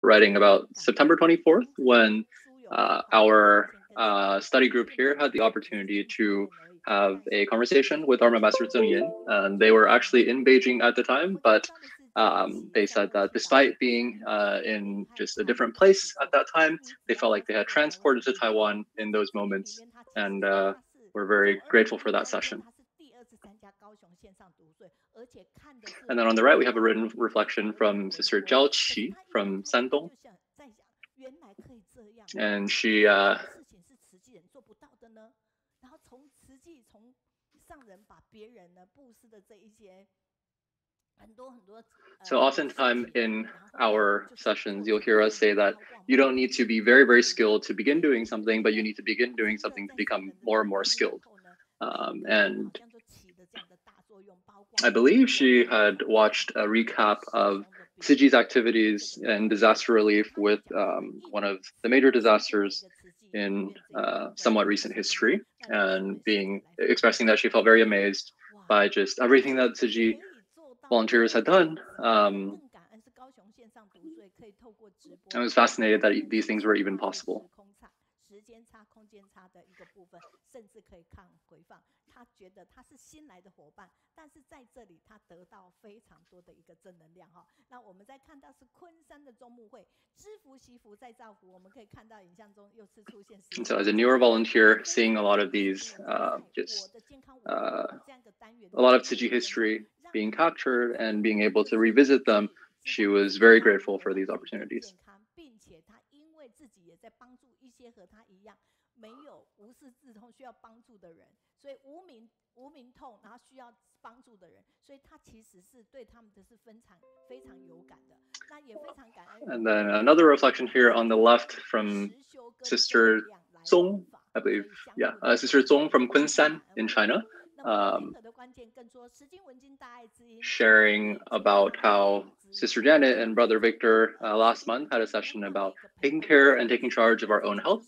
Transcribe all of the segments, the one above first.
writing about September 24th when our study group here had the opportunity to have a conversation with Dharma Master Zheng Yin. And they were actually in Beijing at the time, but they said that despite being in just a different place at that time, they felt like they had transported to Taiwan in those moments. And we're very grateful for that session. And then on the right, we have a written reflection from Sister Zhao Qi from Shandong. And she so oftentimes in our sessions, you'll hear us say that you don't need to be very, very skilled to begin doing something, but you need to begin doing something to become more and more skilled. And I believe she had watched a recap of Shiji's activities in disaster relief with one of the major disasters in somewhat recent history, and expressing that she felt very amazed by just everything that Shiji volunteers had done. I was fascinated that these things were even possible. And so as a newer volunteer, seeing a lot of these, a lot of Shiji history being captured and being able to revisit them, she was very grateful for these opportunities. And then another reflection here on the left from Sister Zong, I believe, Sister Zong from Kunshan in China, sharing about how Sister Janet and Brother Victor last month had a session about taking care and taking charge of our own health.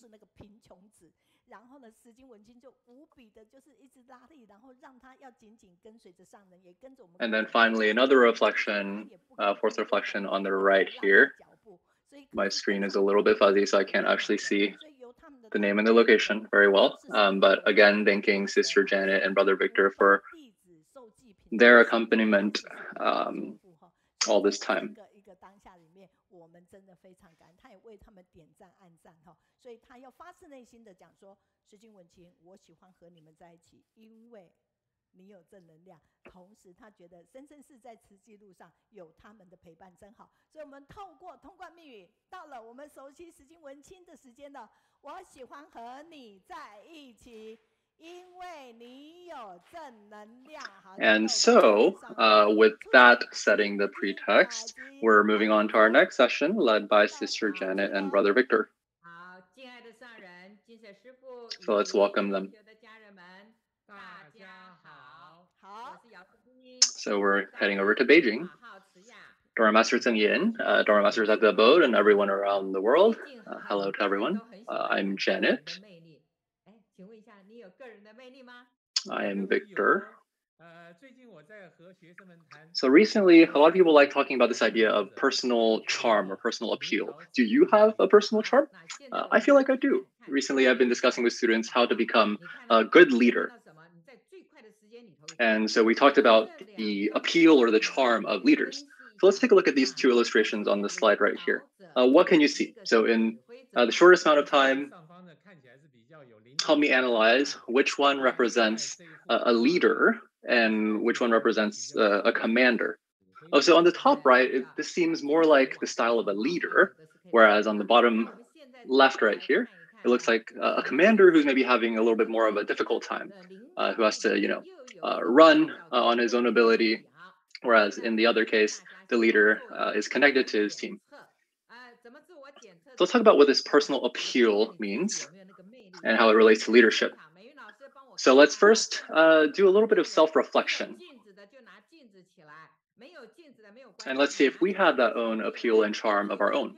And then finally, another reflection, fourth reflection on the right here. My screen is a little bit fuzzy, so I can't actually see the name and the location very well. But again, thanking Sister Janet and Brother Victor for their accompaniment all this time. And so, with that setting the pretext, we're moving on to our next session, led by Sister Janet and Brother Victor. So let's welcome them. So we're heading over to Beijing. Dharma Master Zheng Yin, Dharma Masters at the abode, and everyone around the world. Hello to everyone. I'm Janet. I am Victor. So recently, a lot of people like talking about this idea of personal charm or personal appeal. Do you have a personal charm? I feel like I do. Recently, I've been discussing with students how to become a good leader. And so we talked about the appeal or the charm of leaders. So let's take a look at these two illustrations on the slide right here. What can you see? So in the shortest amount of time, help me analyze which one represents a leader and which one represents a commander. Oh, so on the top right, this seems more like the style of a leader, whereas on the bottom left right here, it looks like a commander who's maybe having a little bit more of a difficult time, who has to, run on his own ability, whereas in the other case, the leader is connected to his team. So let's talk about what this personal appeal means and how it relates to leadership. So let's first do a little bit of self-reflection. And let's see if we have that own appeal and charm of our own.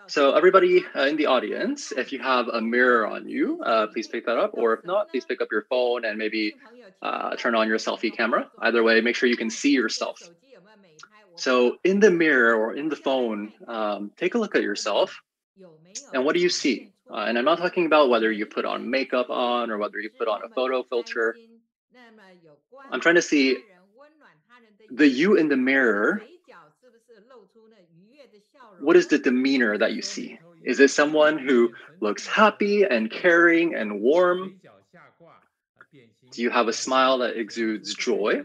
So everybody in the audience, if you have a mirror on you, please pick that up. Or if not, please pick up your phone and maybe turn on your selfie camera. Either way, make sure you can see yourself. So in the mirror or in the phone, take a look at yourself and what do you see? And I'm not talking about whether you put on makeup on or whether you put on a photo filter. I'm trying to see the you in the mirror. What is the demeanor that you see? Is it someone who looks happy and caring and warm? Do you have a smile that exudes joy?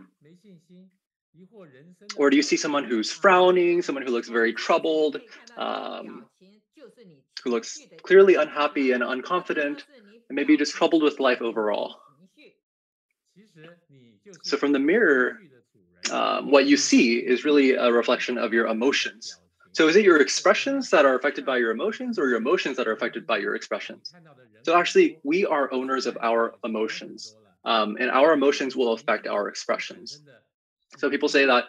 Or do you see someone who's frowning, someone who looks very troubled, um, who looks clearly unhappy and unconfident, and maybe just troubled with life overall? So, from the mirror, what you see is really a reflection of your emotions. So, is it your expressions that are affected by your emotions, or your emotions that are affected by your expressions? So, actually, we are owners of our emotions, and our emotions will affect our expressions. So people say that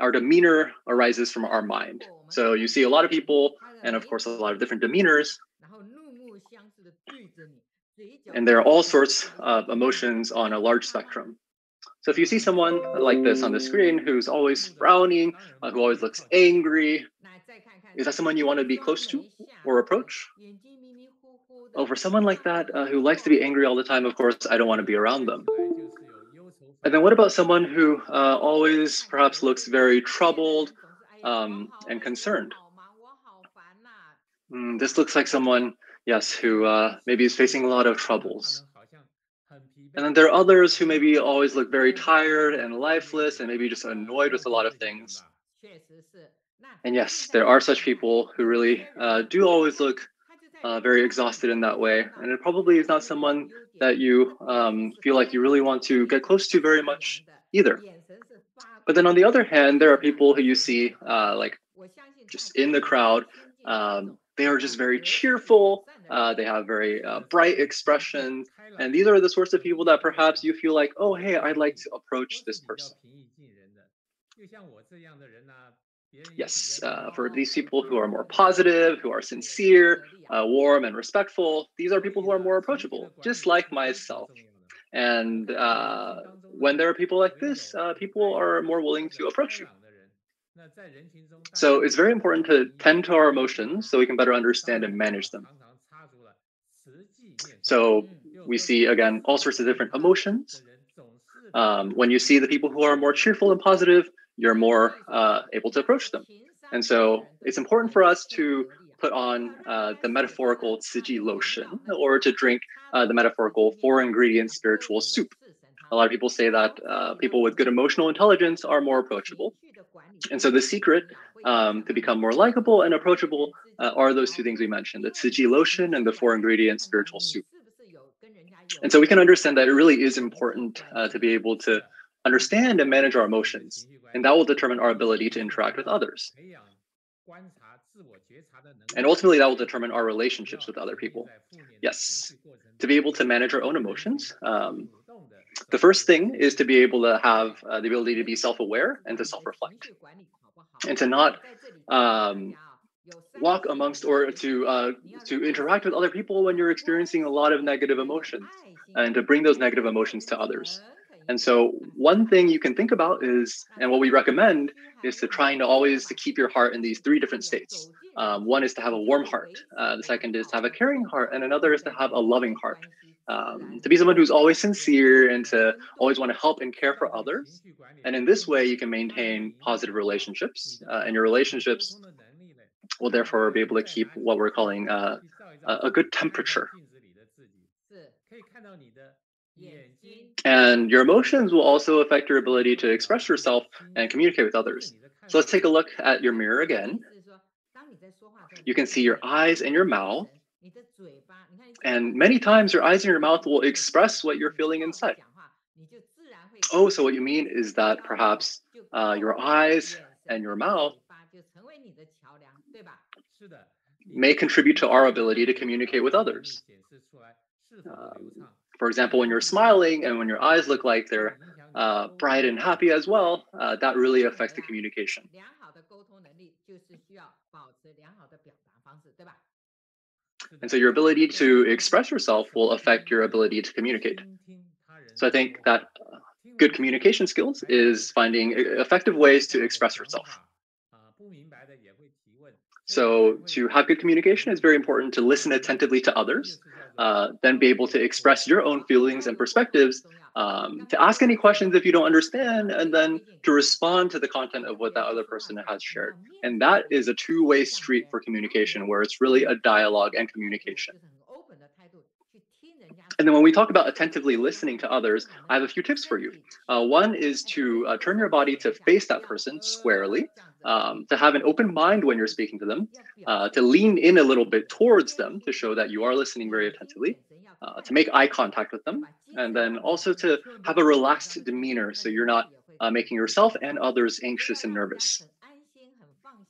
our demeanor arises from our mind. So you see a lot of people, and of course, a lot of different demeanors, and there are all sorts of emotions on a large spectrum. So if you see someone like this on the screen who's always frowning, who always looks angry, is that someone you want to be close to or approach? Oh, for someone like that who likes to be angry all the time, of course, I don't want to be around them. And then what about someone who always perhaps looks very troubled and concerned? This looks like someone, yes, who maybe is facing a lot of troubles. And then there are others who maybe always look very tired and lifeless and maybe just annoyed with a lot of things. And yes, there are such people who really do always look very exhausted in that way. And it probably is not someone that you feel like you really want to get close to very much either. But then on the other hand, there are people who you see like just in the crowd. They are just very cheerful. They have very bright expressions. And these are the sorts of people that perhaps you feel like, oh, hey, I'd like to approach this person. Yes, for these people who are more positive, who are sincere, warm, and respectful, these are people who are more approachable, just like myself. And when there are people like this, people are more willing to approach you. So it's very important to tend to our emotions so we can better understand and manage them. So we see, again, all sorts of different emotions. When you see the people who are more cheerful and positive, you're more able to approach them. And so it's important for us to put on the metaphorical Ciji lotion or to drink the metaphorical four ingredient spiritual soup. A lot of people say that people with good emotional intelligence are more approachable. And so the secret to become more likable and approachable are those two things we mentioned, the Ciji lotion and the four ingredient spiritual soup. And so we can understand that it really is important to be able to understand and manage our emotions. And that will determine our ability to interact with others. And ultimately, that will determine our relationships with other people. Yes, to be able to manage our own emotions, the first thing is to be able to have the ability to be self-aware and to self-reflect, and to not walk amongst or to interact with other people when you're experiencing a lot of negative emotions, and to bring those negative emotions to others. And so one thing you can think about is, and what we recommend is to trying to always to keep your heart in these three different states. One is to have a warm heart. The second is to have a caring heart, and another is to have a loving heart. To be someone who's always sincere and to always want to help and care for others. And in this way, you can maintain positive relationships, and your relationships will therefore be able to keep what we're calling a good temperature. And your emotions will also affect your ability to express yourself and communicate with others. So let's take a look at your mirror again. You can see your eyes and your mouth. And many times your eyes and your mouth will express what you're feeling inside. Oh, so what you mean is that perhaps your eyes and your mouth may contribute to our ability to communicate with others. For example, when you're smiling and when your eyes look like they're bright and happy as well, that really affects the communication. And so your ability to express yourself will affect your ability to communicate. So I think that good communication skills is finding effective ways to express yourself. So to have good communication, it's very important to listen attentively to others, then be able to express your own feelings and perspectives, to ask any questions if you don't understand, and then to respond to the content of what that other person has shared. And that is a two-way street for communication, where it's really a dialogue and communication. And then when we talk about attentively listening to others, I have a few tips for you. One is to turn your body to face that person squarely, to have an open mind when you're speaking to them, to lean in a little bit towards them to show that you are listening very attentively, to make eye contact with them, and then also to have a relaxed demeanor so you're not making yourself and others anxious and nervous.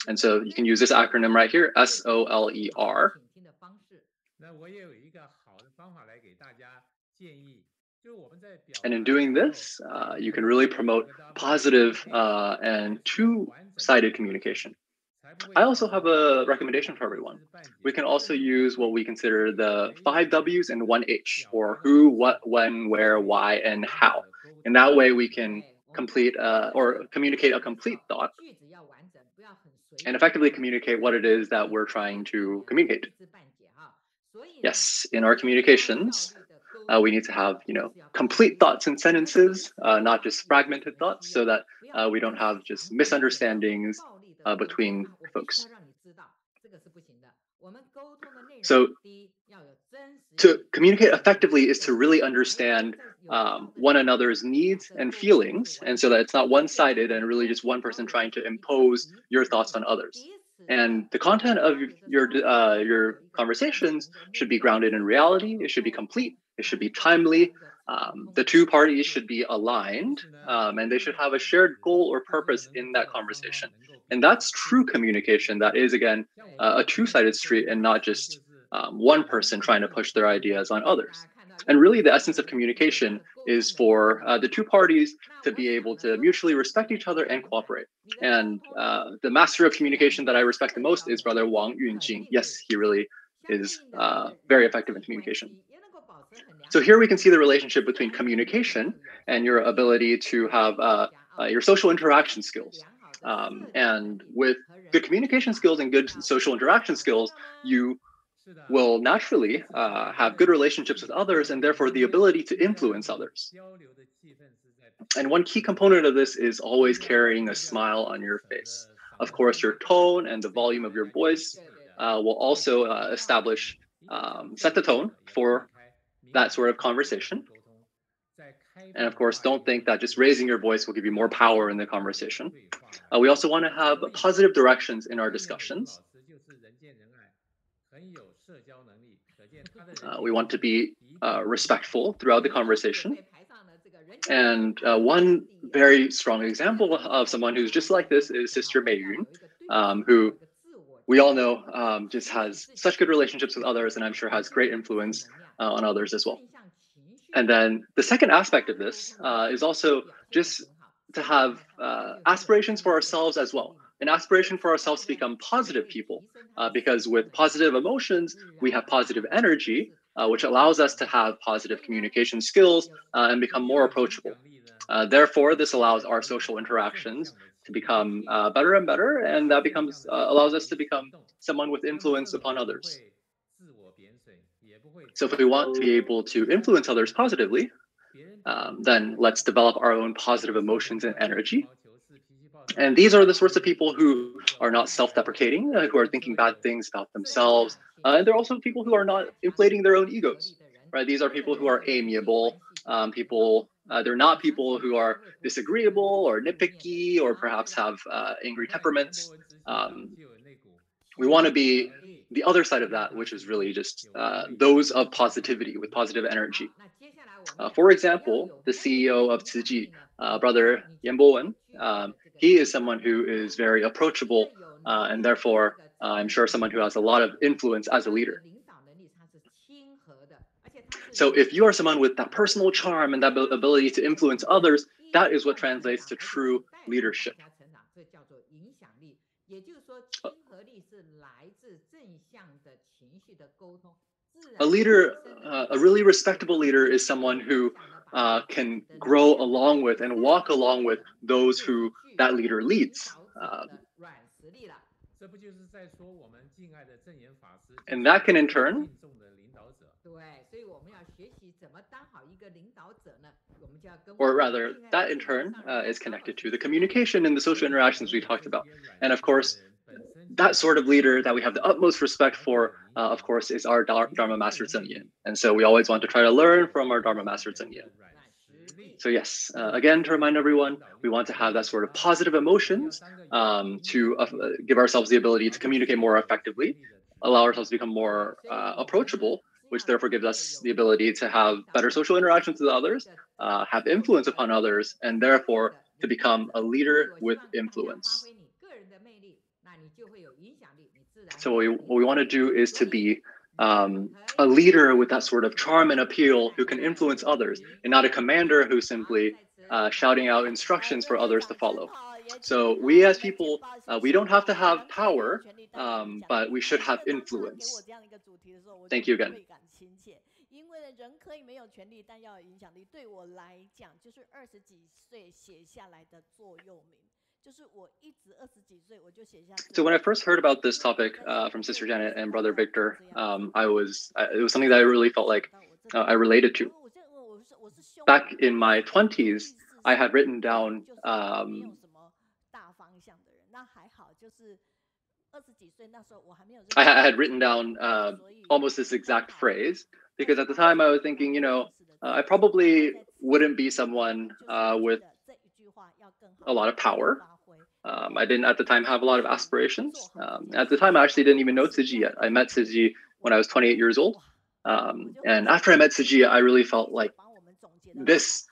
And so you can use this acronym right here, SOLER. And in doing this, you can really promote positive and two-sided communication. I also have a recommendation for everyone. We can also use what we consider the five W's and one H, or who, what, when, where, why, and how. And that way we can complete or communicate a complete thought and effectively communicate what it is that we're trying to communicate. Yes, in our communications, we need to have complete thoughts and sentences, not just fragmented thoughts, so that we don't have just misunderstandings between folks. So to communicate effectively is to really understand one another's needs and feelings, and so that it's not one-sided and really just one person trying to impose your thoughts on others. And the content of your conversations should be grounded in reality. It should be complete. It should be timely. The two parties should be aligned, and they should have a shared goal or purpose in that conversation. And that's true communication. That is, again, a two-sided street and not just one person trying to push their ideas on others. And really, the essence of communication is for the two parties to be able to mutually respect each other and cooperate. And the master of communication that I respect the most is Brother Wenqing. Yes, he really is very effective in communication. So here we can see the relationship between communication and your ability to have your social interaction skills. And with good communication skills and good social interaction skills, you will naturally have good relationships with others and therefore the ability to influence others. And one key component of this is always carrying a smile on your face. Of course, your tone and the volume of your voice will also set the tone for that sort of conversation. And of course, don't think that just raising your voice will give you more power in the conversation. We also want to have positive directions in our discussions. We want to be respectful throughout the conversation. And one very strong example of someone who's just like this is Sister Mei Yun, who we all know just has such good relationships with others, and I'm sure has great influence on others as well. And then the second aspect of this is also just to have aspirations for ourselves as well. An aspiration for ourselves to become positive people, because with positive emotions, we have positive energy, which allows us to have positive communication skills and become more approachable. Therefore, this allows our social interactions to become better and better, and that becomes allows us to become someone with influence upon others. So if we want to be able to influence others positively, then let's develop our own positive emotions and energy. And these are the sorts of people who are not self-deprecating, who are thinking bad things about themselves. And they're also people who are not inflating their own egos, right? These are people who are amiable, they're not people who are disagreeable or nitpicky or perhaps have angry temperaments. We want to be the other side of that, which is really just those of positivity with positive energy. For example, the CEO of Ciji, Brother Yan Bowen, he is someone who is very approachable and therefore I'm sure someone who has a lot of influence as a leader. So if you are someone with that personal charm and that ability to influence others, that is what translates to true leadership. A leader, a really respectable leader, is someone who can grow along with and walk along with those who that leader leads. And that can in turn, or rather, that in turn is connected to the communication and the social interactions we talked about. And of course, that sort of leader that we have the utmost respect for, of course, is our Dharma Master Zengyin. And so we always want to try to learn from our Dharma Master Zengyin. So yes, again, to remind everyone, we want to have that sort of positive emotions to give ourselves the ability to communicate more effectively, allow ourselves to become more approachable, which therefore gives us the ability to have better social interactions with others, have influence upon others, and therefore to become a leader with influence. So what we want to do is to be a leader with that sort of charm and appeal who can influence others, and not a commander who's simply shouting out instructions for others to follow. So we as people, we don't have to have power, but we should have influence. Thank you again. 因为人可以没有权利，但要有影响力。对我来讲，就是20几岁写下来的座右铭。So when I first heard about this topic from Sister Janet and Brother Victor, it was something that I really felt like I related to. Back in my 20s, I had written down almost this exact phrase, because at the time I was thinking, I probably wouldn't be someone with a lot of power. I didn't at the time have a lot of aspirations. At the time, I actually didn't even know Ciji yet. I met Ciji when I was 28 years old. And after I met Ciji, I really felt like this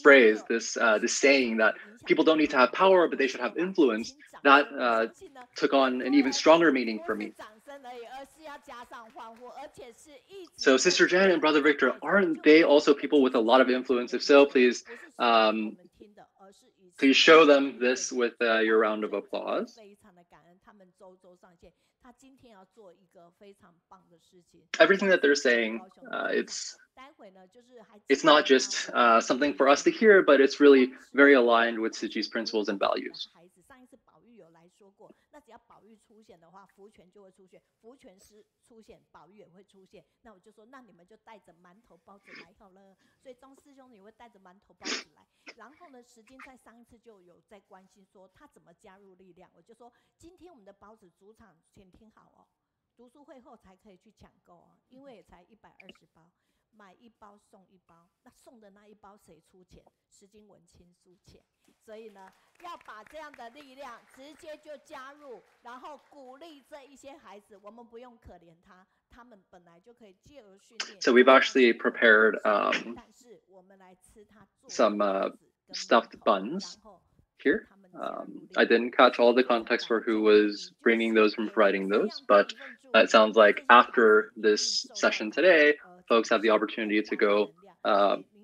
phrase, this saying that people don't need to have power, but they should have influence, that took on an even stronger meaning for me. So Sister Janet and Brother Victor, aren't they also people with a lot of influence? If so, please show them this with your round of applause. Everything that they're saying, it's not just something for us to hear, but it's really very aligned with Siji's principles and values. So we've actually prepared some stuffed buns here. I didn't catch all the context for who was bringing those from providing those, but it sounds like after this session today, folks have the opportunity to go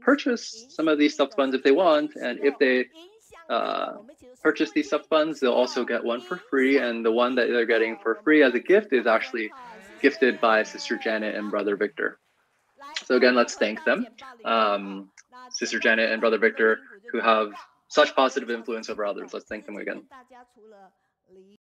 purchase some of these stuffed buns if they want, and if they purchase these stuffed buns, they'll also get one for free, and the one that they're getting for free as a gift is actually gifted by Sister Janet and Brother Victor. So again, let's thank them. Sister Janet and Brother Victor, who have such positive influence over others. Let's thank them again.